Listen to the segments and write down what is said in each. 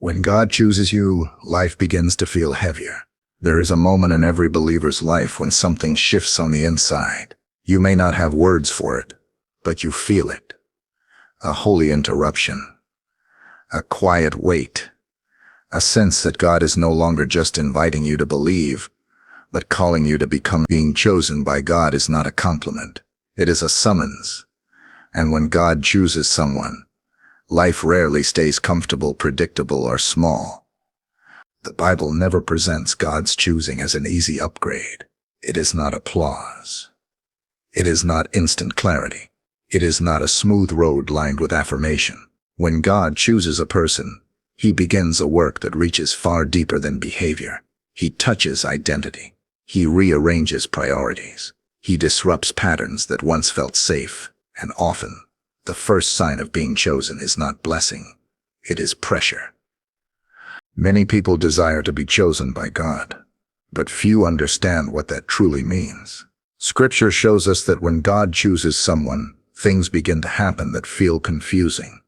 When God chooses you, life begins to feel heavier. There is a moment in every believer's life when something shifts on the inside. You may not have words for it, but you feel it. A holy interruption. A quiet wait. A sense that God is no longer just inviting you to believe, but calling you to become. Being chosen by God is not a compliment. It is a summons. And when God chooses someone, life rarely stays comfortable, predictable, or small. The Bible never presents God's choosing as an easy upgrade. It is not applause. It is not instant clarity. It is not a smooth road lined with affirmation. When God chooses a person, He begins a work that reaches far deeper than behavior. He touches identity. He rearranges priorities. He disrupts patterns that once felt safe, and often, the first sign of being chosen is not blessing, it is pressure. Many people desire to be chosen by God, but few understand what that truly means. Scripture shows us that when God chooses someone, things begin to happen that feel confusing,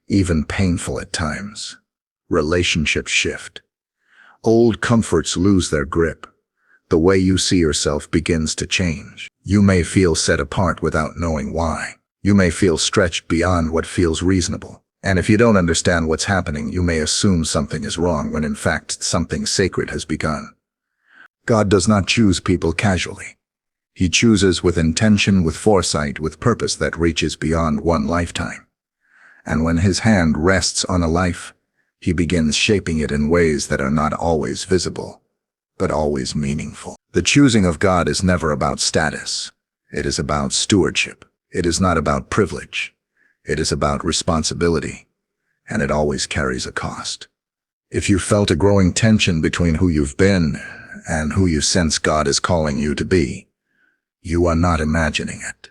even painful at times. Relationships shift. Old comforts lose their grip. The way you see yourself begins to change. You may feel set apart without knowing why. You may feel stretched beyond what feels reasonable. And if you don't understand what's happening, you may assume something is wrong when in fact something sacred has begun. God does not choose people casually. He chooses with intention, with foresight, with purpose that reaches beyond one lifetime. And when His hand rests on a life, He begins shaping it in ways that are not always visible, but always meaningful. The choosing of God is never about status. It is about stewardship. It is not about privilege. It is about responsibility, and it always carries a cost. If you felt a growing tension between who you've been and who you sense God is calling you to be, you are not imagining it.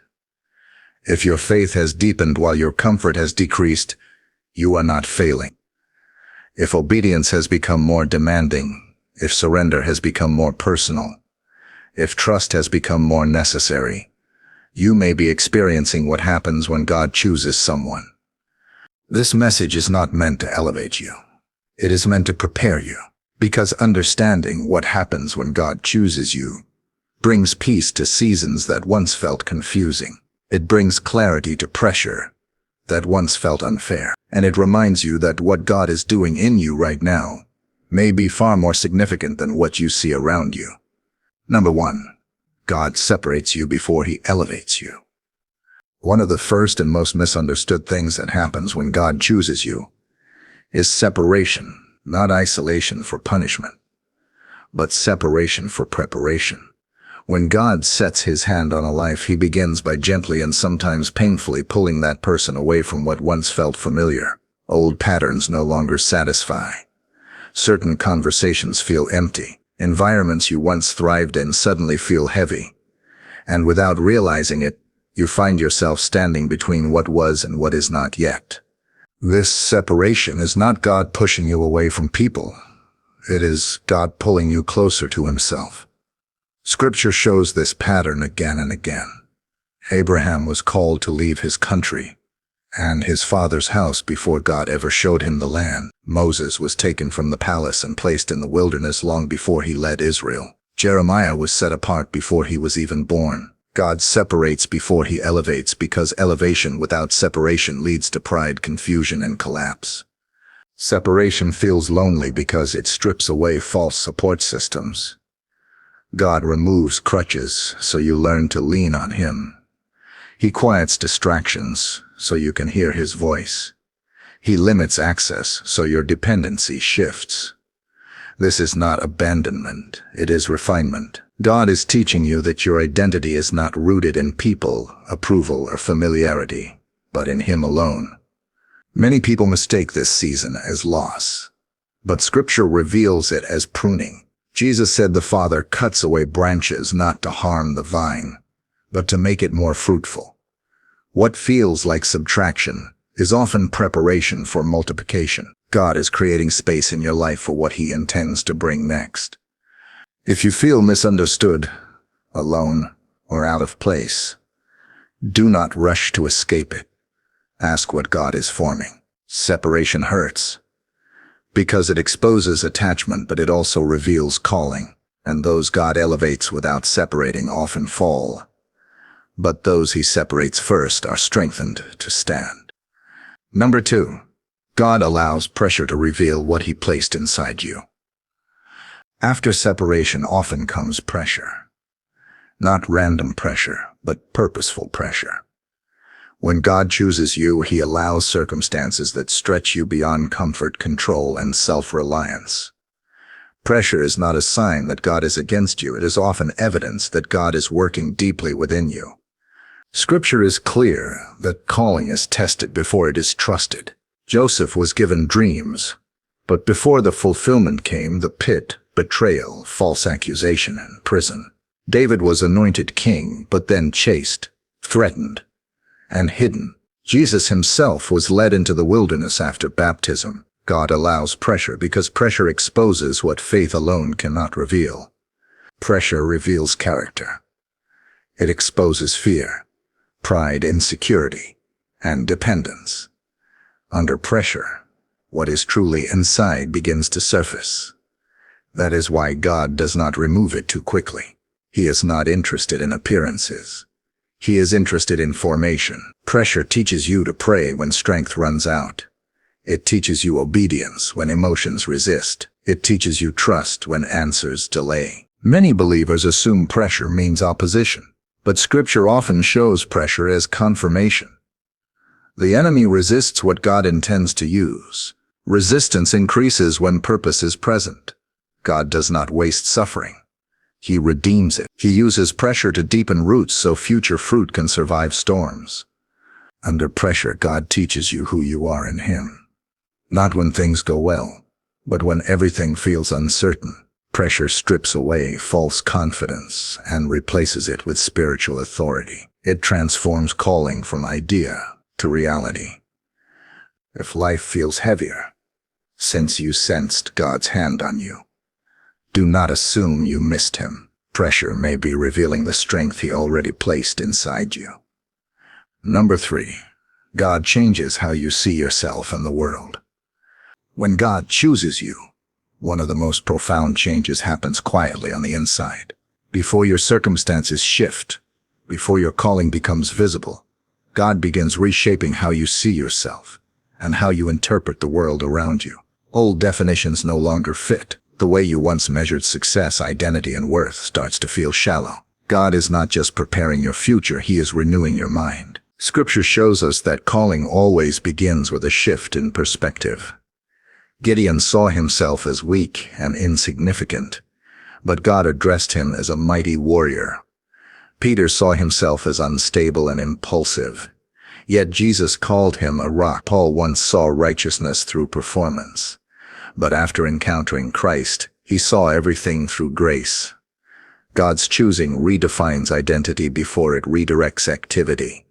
If your faith has deepened while your comfort has decreased, you are not failing. If obedience has become more demanding, if surrender has become more personal, if trust has become more necessary, you may be experiencing what happens when God chooses someone. This message is not meant to elevate you. It is meant to prepare you, because understanding what happens when God chooses you brings peace to seasons that once felt confusing. It brings clarity to pressure that once felt unfair. And it reminds you that what God is doing in you right now may be far more significant than what you see around you. Number 1. God separates you before He elevates you. One of the first and most misunderstood things that happens when God chooses you is separation, not isolation for punishment, but separation for preparation. When God sets His hand on a life, He begins by gently and sometimes painfully pulling that person away from what once felt familiar. Old patterns no longer satisfy. Certain conversations feel empty. Environments you once thrived in suddenly feel heavy. And without realizing it, you find yourself standing between what was and what is not yet. This separation is not God pushing you away from people. It is God pulling you closer to Himself. Scripture shows this pattern again and again. Abraham was called to leave his country and his father's house before God ever showed him the land. Moses was taken from the palace and placed in the wilderness long before he led Israel. Jeremiah was set apart before he was even born. God separates before He elevates, because elevation without separation leads to pride, confusion, and collapse. Separation feels lonely because it strips away false support systems. God removes crutches so you learn to lean on Him. He quiets distractions so you can hear His voice. He limits access so your dependency shifts. This is not abandonment, it is refinement. God is teaching you that your identity is not rooted in people, approval, or familiarity, but in Him alone. Many people mistake this season as loss, but Scripture reveals it as pruning. Jesus said the Father cuts away branches not to harm the vine, but to make it more fruitful. What feels like subtraction is often preparation for multiplication. God is creating space in your life for what He intends to bring next. If you feel misunderstood, alone, or out of place, do not rush to escape it. Ask what God is forming. Separation hurts, because it exposes attachment, but it also reveals calling. And those God elevates without separating often fall. But those he separates first are strengthened to stand. Number 2. God allows pressure to reveal what he placed inside you. After separation often comes pressure. Not random pressure, but purposeful pressure. When God chooses you, he allows circumstances that stretch you beyond comfort, control, and self-reliance. Pressure is not a sign that God is against you. It is often evidence that God is working deeply within you. Scripture is clear that calling is tested before it is trusted. Joseph was given dreams, but before the fulfillment came, the pit, betrayal, false accusation, and prison. David was anointed king, but then chased, threatened, and hidden. Jesus himself was led into the wilderness after baptism. God allows pressure because pressure exposes what faith alone cannot reveal. Pressure reveals character. It exposes fear, pride, insecurity, and dependence. Under pressure, what is truly inside begins to surface. That is why God does not remove it too quickly. He is not interested in appearances. He is interested in formation. Pressure teaches you to pray when strength runs out. It teaches you obedience when emotions resist. It teaches you trust when answers delay. Many believers assume pressure means opposition, but Scripture often shows pressure as confirmation. The enemy resists what God intends to use. Resistance increases when purpose is present. God does not waste suffering. He redeems it. He uses pressure to deepen roots so future fruit can survive storms. Under pressure, God teaches you who you are in Him. Not when things go well, but when everything feels uncertain. Pressure strips away false confidence and replaces it with spiritual authority. It transforms calling from idea to reality. If life feels heavier, since you sensed God's hand on you, do not assume you missed Him. Pressure may be revealing the strength He already placed inside you. Number 3. God changes how you see yourself and the world. When God chooses you, one of the most profound changes happens quietly on the inside. Before your circumstances shift, before your calling becomes visible, God begins reshaping how you see yourself and how you interpret the world around you. Old definitions no longer fit. The way you once measured success, identity, and worth starts to feel shallow. God is not just preparing your future, He is renewing your mind. Scripture shows us that calling always begins with a shift in perspective. Gideon saw himself as weak and insignificant, but God addressed him as a mighty warrior. Peter saw himself as unstable and impulsive, yet Jesus called him a rock. Paul once saw righteousness through performance, but after encountering Christ, he saw everything through grace. God's choosing redefines identity before it redirects activity.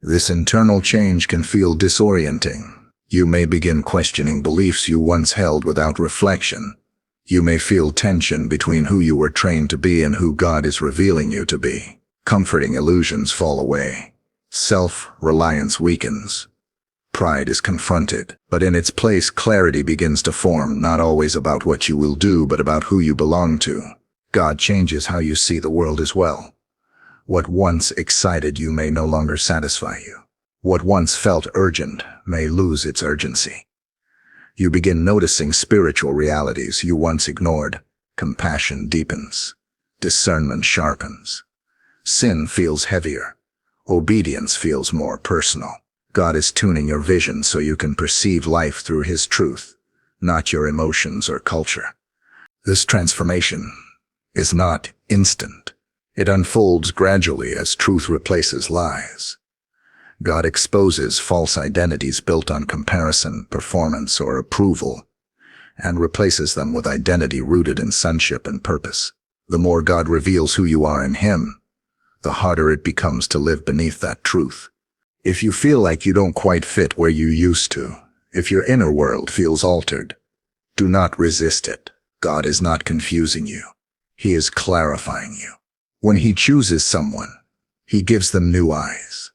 This internal change can feel disorienting. You may begin questioning beliefs you once held without reflection. You may feel tension between who you were trained to be and who God is revealing you to be. Comforting illusions fall away. Self-reliance weakens. Pride is confronted, but in its place clarity begins to form, not always about what you will do, but about who you belong to. God changes how you see the world as well. What once excited you may no longer satisfy you. What once felt urgent may lose its urgency. You begin noticing spiritual realities you once ignored. Compassion deepens. Discernment sharpens. Sin feels heavier. Obedience feels more personal. God is tuning your vision so you can perceive life through His truth, not your emotions or culture. This transformation is not instant. It unfolds gradually as truth replaces lies. God exposes false identities built on comparison, performance, or approval, and replaces them with identity rooted in sonship and purpose. The more God reveals who you are in Him, the harder it becomes to live beneath that truth. If you feel like you don't quite fit where you used to, if your inner world feels altered, do not resist it. God is not confusing you. He is clarifying you. When He chooses someone, He gives them new eyes.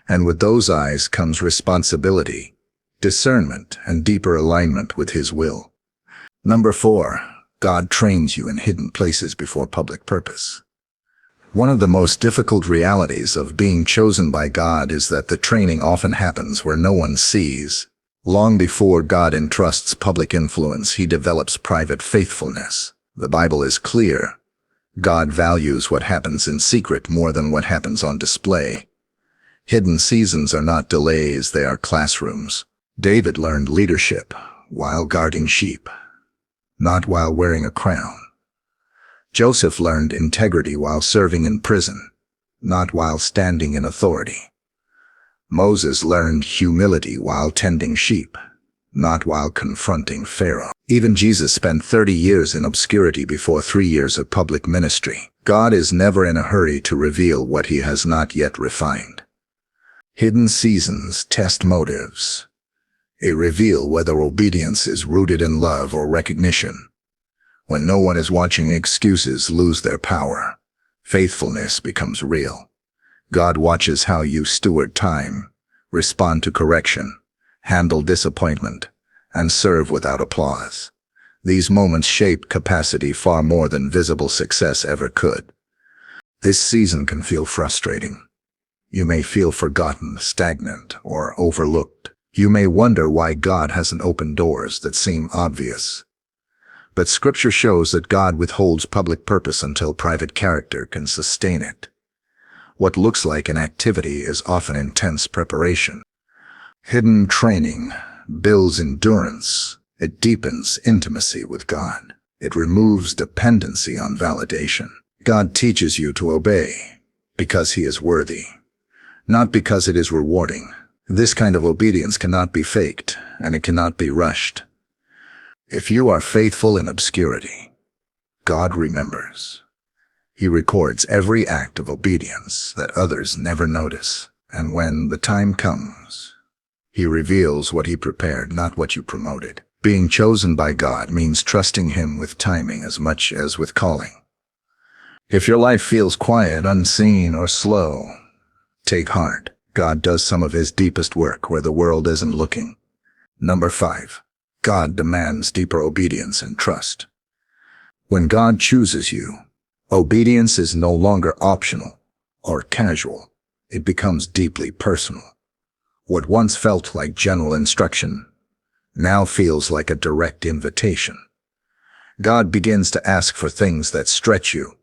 And with those eyes comes responsibility. discernment, and deeper alignment with His will. Number 4. God trains you in hidden places before public purpose. One of the most difficult realities of being chosen by God is that the training often happens where no one sees. Long before God entrusts public influence, He develops private faithfulness. The Bible is clear. God values what happens in secret more than what happens on display. Hidden seasons are not delays, they are classrooms. David learned leadership while guarding sheep, not while wearing a crown. Joseph learned integrity while serving in prison, not while standing in authority. Moses learned humility while tending sheep, not while confronting Pharaoh. Even Jesus spent 30 years in obscurity before 3 years of public ministry. God is never in a hurry to reveal what He has not yet refined. Hidden seasons test motives. They reveal whether obedience is rooted in love or recognition. When no one is watching, excuses lose their power. Faithfulness becomes real. God watches how you steward time, respond to correction, handle disappointment, and serve without applause. These moments shape capacity far more than visible success ever could. This season can feel frustrating. You may feel forgotten, stagnant, or overlooked. You may wonder why God hasn't opened doors that seem obvious. But Scripture shows that God withholds public purpose until private character can sustain it. What looks like an activity is often intense preparation. Hidden training builds endurance. It deepens intimacy with God. It removes dependency on validation. God teaches you to obey because He is worthy, not because it is rewarding. This kind of obedience cannot be faked, and it cannot be rushed. If you are faithful in obscurity, God remembers. He records every act of obedience that others never notice. And when the time comes, He reveals what He prepared, not what you promoted. Being chosen by God means trusting Him with timing as much as with calling. If your life feels quiet, unseen, or slow, take heart. God does some of His deepest work where the world isn't looking. Number 5. God demands deeper obedience and trust. When God chooses you, obedience is no longer optional or casual. It becomes deeply personal. What once felt like general instruction now feels like a direct invitation. God begins to ask for things that stretch you,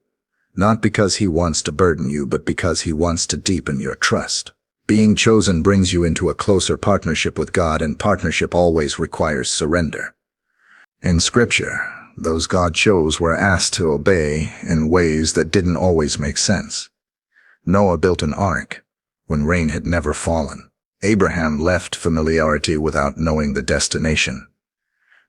not because He wants to burden you, but because He wants to deepen your trust. Being chosen brings you into a closer partnership with God, and partnership always requires surrender. In Scripture, those God chose were asked to obey in ways that didn't always make sense. Noah built an ark when rain had never fallen. Abraham left familiarity without knowing the destination.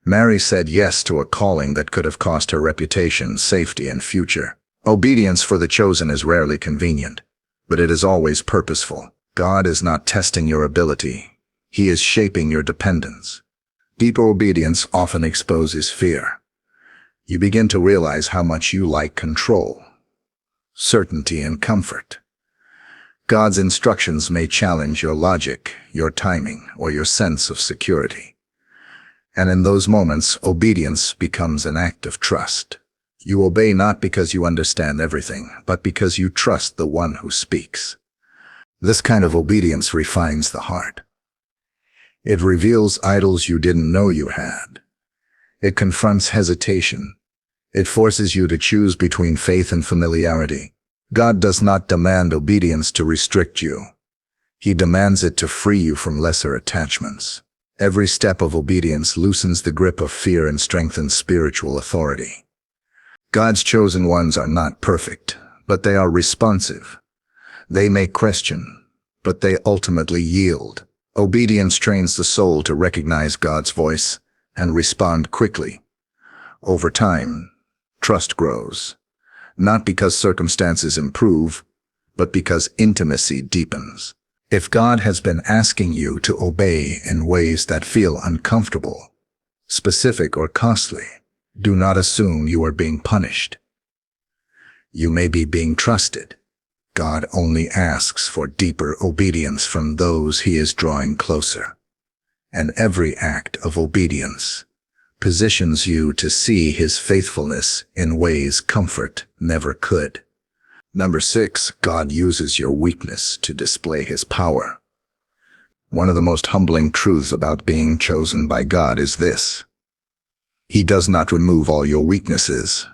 Mary said yes to a calling that could have cost her reputation, safety, and future. Obedience for the chosen is rarely convenient, but it is always purposeful. God is not testing your ability. He is shaping your dependence. Deeper obedience often exposes fear. You begin to realize how much you like control, certainty, and comfort. God's instructions may challenge your logic, your timing, or your sense of security. And in those moments, obedience becomes an act of trust. You obey not because you understand everything, but because you trust the one who speaks. This kind of obedience refines the heart. It reveals idols you didn't know you had. It confronts hesitation. It forces you to choose between faith and familiarity. God does not demand obedience to restrict you. He demands it to free you from lesser attachments. Every step of obedience loosens the grip of fear and strengthens spiritual authority. God's chosen ones are not perfect, but they are responsive. They may question, but they ultimately yield. Obedience trains the soul to recognize God's voice and respond quickly. Over time, trust grows, not because circumstances improve, but because intimacy deepens. If God has been asking you to obey in ways that feel uncomfortable, specific, or costly, do not assume you are being punished. You may be being trusted. God only asks for deeper obedience from those He is drawing closer. and every act of obedience positions you to see his faithfulness in ways comfort never could. Number 6, God uses your weakness to display his power. One of the most humbling truths about being chosen by God is this: he does not remove all your weaknesses.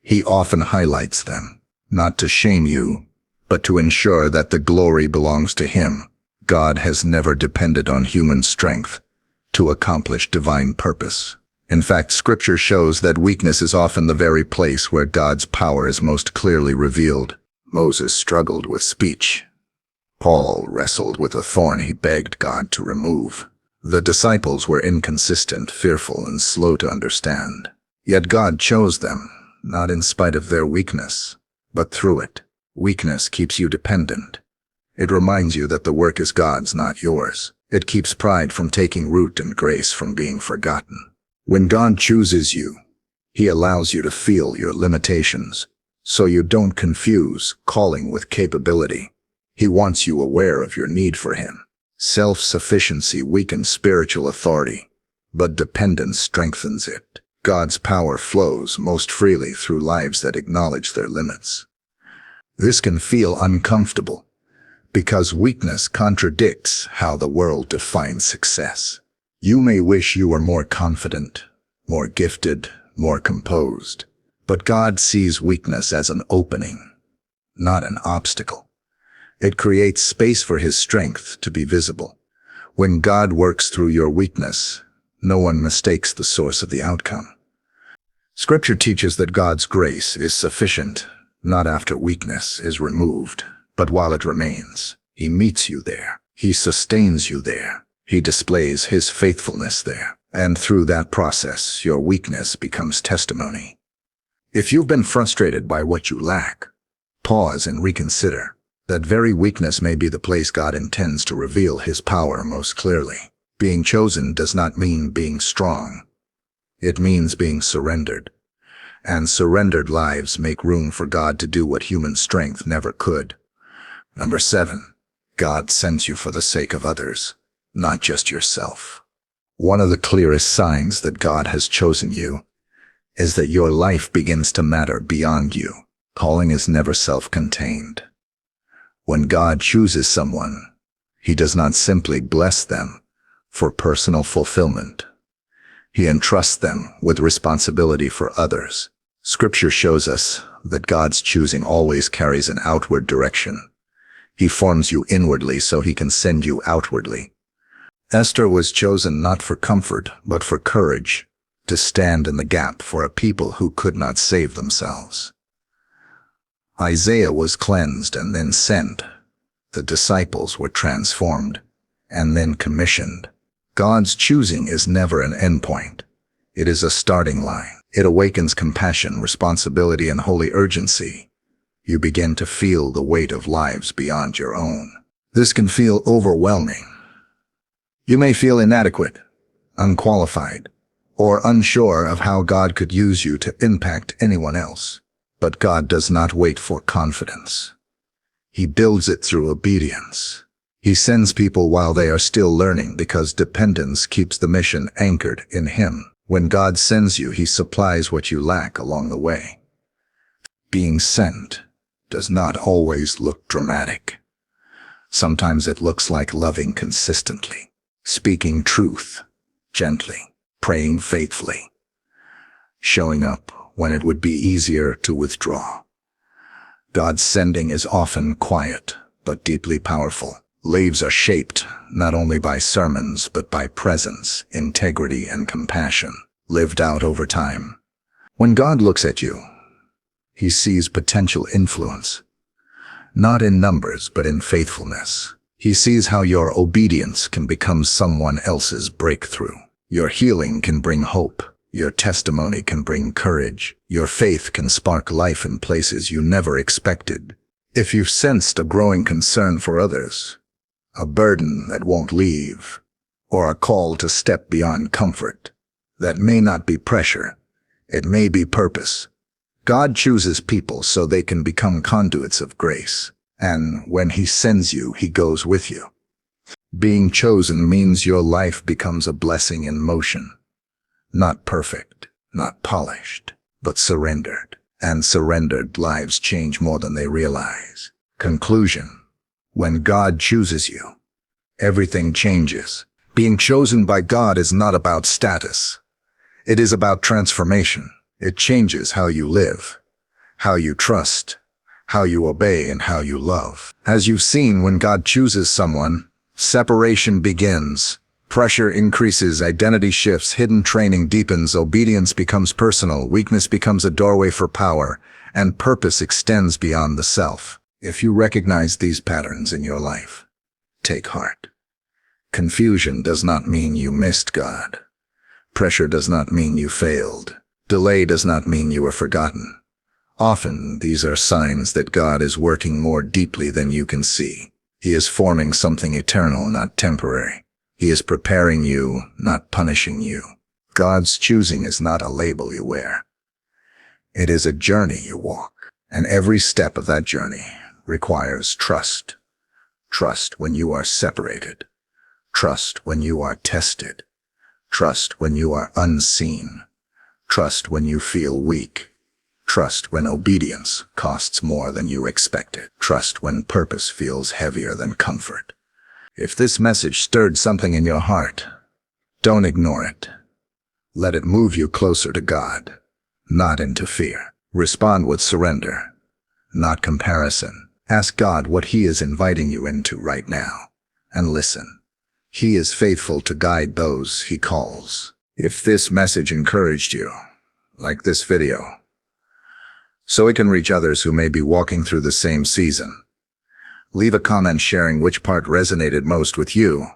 He often highlights them, not to shame you, but to ensure that the glory belongs to him. God has never depended on human strength to accomplish divine purpose. In fact, Scripture shows that weakness is often the very place where God's power is most clearly revealed. Moses struggled with speech. Paul wrestled with a thorn he begged God to remove. The disciples were inconsistent, fearful, and slow to understand. Yet God chose them, not in spite of their weakness, but through it. Weakness keeps you dependent. It reminds you that the work is God's, not yours. It keeps pride from taking root and grace from being forgotten. When God chooses you, he allows you to feel your limitations, so you don't confuse calling with capability. He wants you aware of your need for him. Self-sufficiency weakens spiritual authority, but dependence strengthens it. God's power flows most freely through lives that acknowledge their limits. This can feel uncomfortable, because weakness contradicts how the world defines success. You may wish you were more confident, more gifted, more composed, but God sees weakness as an opening, not an obstacle. It creates space for his strength to be visible. When God works through your weakness, no one mistakes the source of the outcome. Scripture teaches that God's grace is sufficient, not after weakness is removed, but while it remains. He meets you there. He sustains you there. He displays his faithfulness there. And through that process, your weakness becomes testimony. If you've been frustrated by what you lack, pause and reconsider. That very weakness may be the place God intends to reveal his power most clearly. Being chosen does not mean being strong. It means being surrendered. And surrendered lives make room for God to do what human strength never could. Number 7, God sends you for the sake of others, not just yourself. One of the clearest signs that God has chosen you is that your life begins to matter beyond you. Calling is never self-contained. When God chooses someone, he does not simply bless them for personal fulfillment. He entrusts them with responsibility for others. Scripture shows us that God's choosing always carries an outward direction. He forms you inwardly so he can send you outwardly. Esther was chosen not for comfort, but for courage, to stand in the gap for a people who could not save themselves. Isaiah was cleansed and then sent. The disciples were transformed and then commissioned. God's choosing is never an endpoint. It is a starting line. It awakens compassion, responsibility, and holy urgency. You begin to feel the weight of lives beyond your own. This can feel overwhelming. You may feel inadequate, unqualified, or unsure of how God could use you to impact anyone else. But God does not wait for confidence. He builds it through obedience. He sends people while they are still learning because dependence keeps the mission anchored in him. When God sends you, he supplies what you lack along the way. Being sent does not always look dramatic. Sometimes it looks like loving consistently, speaking truth gently, praying faithfully, showing up when it would be easier to withdraw. God's sending is often quiet, but deeply powerful. Lives are shaped not only by sermons, but by presence, integrity, and compassion, lived out over time. When God looks at you, he sees potential influence, not in numbers, but in faithfulness. He sees how your obedience can become someone else's breakthrough. Your healing can bring hope. Your testimony can bring courage. Your faith can spark life in places you never expected. If you've sensed a growing concern for others, a burden that won't leave, or a call to step beyond comfort, that may not be pressure, it may be purpose. God chooses people so they can become conduits of grace, and when he sends you, he goes with you. Being chosen means your life becomes a blessing in motion. Not perfect, not polished, but surrendered. And surrendered lives change more than they realize. Conclusion. When God chooses you, everything changes. Being chosen by God is not about status. It is about transformation. It changes how you live, how you trust, how you obey, and how you love. As you've seen, when God chooses someone, separation begins. Pressure increases, identity shifts, hidden training deepens, obedience becomes personal, weakness becomes a doorway for power, and purpose extends beyond the self. If you recognize these patterns in your life, take heart. Confusion does not mean you missed God. Pressure does not mean you failed. Delay does not mean you were forgotten. Often, these are signs that God is working more deeply than you can see. He is forming something eternal, not temporary. He is preparing you, not punishing you. God's choosing is not a label you wear. It is a journey you walk, and every step of that journey requires trust. Trust when you are separated. Trust when you are tested. Trust when you are unseen. Trust when you feel weak. Trust when obedience costs more than you expected. Trust when purpose feels heavier than comfort. If this message stirred something in your heart, don't ignore it. Let it move you closer to God, not into fear. Respond with surrender, not comparison. Ask God what He is inviting you into right now, and listen. He is faithful to guide those He calls. If this message encouraged you, like this video, so it can reach others who may be walking through the same season. Leave a comment sharing which part resonated most with you,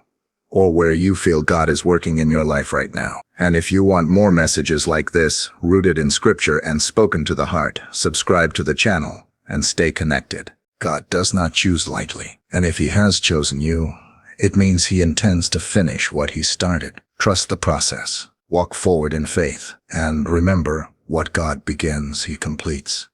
or where you feel God is working in your life right now. And if you want more messages like this, rooted in Scripture and spoken to the heart, subscribe to the channel and stay connected. God does not choose lightly, and if He has chosen you, it means He intends to finish what He started. Trust the process, walk forward in faith, and remember, what God begins, He completes.